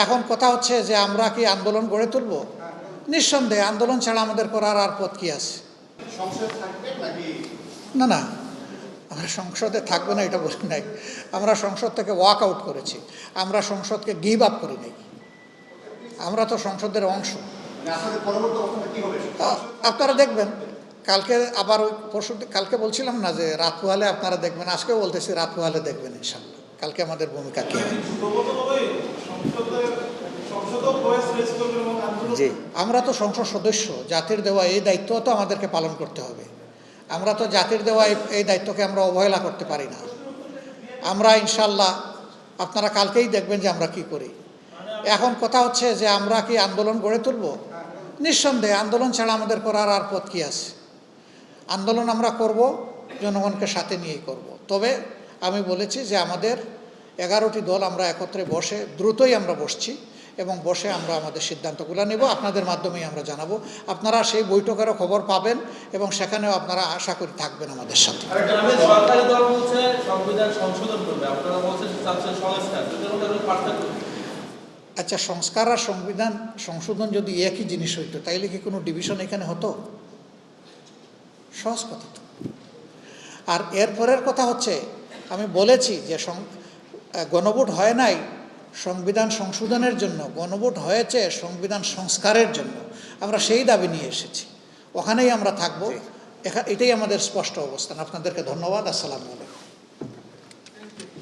এখন কথা হচ্ছে যে আমরা কি আন্দোলন গড়ে তুলব? নিঃসন্দেহে আন্দোলন ছাড়া আমাদের করার আর পথ কি আছে? না না, আমরা সংসদে থাকবো না এটা বলি নাই। আমরা সংসদ থেকে ওয়াক আউট করেছি, আমরা সংসদকে গিভ আপ করি নাই। আমরা তো সংসদের অংশ। আপনারা দেখবেন কালকে আবার ওই কালকে বলছিলাম না যে রাত পোহালে আপনারা দেখবেন, আজকেও বলতেছি রাত পোহালে দেখবেন ইনশাল্লাহ। কালকে আমাদের ভূমিকা কি? জি, আমরা তো সংসদ সদস্য, জাতির দেওয়া এই দায়িত্ব তো আমাদেরকে পালন করতে হবে। আমরা তো জাতির দেওয়া এই দায়িত্বকে আমরা অবহেলা করতে পারি না। আমরা ইনশাল্লাহ আপনারা কালকেই দেখবেন যে আমরা কি করি। এখন কথা হচ্ছে যে আমরা কি আন্দোলন গড়ে তুলব? নিঃসন্দেহে আন্দোলন ছাড়া আমাদের করার আর পথ কি আছে? আন্দোলন আমরা করব, জনগণকে সাথে নিয়েই করব। তবে আমি বলেছি যে আমাদের 11টি দল আমরা একত্রে বসে, দ্রুতই আমরা বসছি এবং বসে আমরা আমাদের সিদ্ধান্তগুলো নেব, আপনাদের মাধ্যমেই আমরা জানাবো। আপনারা সেই বৈঠকেরও খবর পাবেন এবং সেখানেও আপনারা আশা করি থাকবেন আমাদের সাথে। আচ্ছা, সংস্কার আর সংবিধান সংশোধন যদি একই জিনিস হইতো তাইলে কি কোনো ডিভিশন এখানে হতো? সহজ কথা তো। আর এরপরের কথা হচ্ছে, আমি বলেছি যে গণভোট হয় নাই সংবিধান সংশোধনের জন্য, গণভোট হয়েছে সংবিধান সংস্কারের জন্য। আমরা সেই দাবি নিয়ে এসেছি, ওখানেই আমরা থাকবো। এটাই আমাদের স্পষ্ট অবস্থান। আপনাদেরকে ধন্যবাদ। আসসালামু আলাইকুম।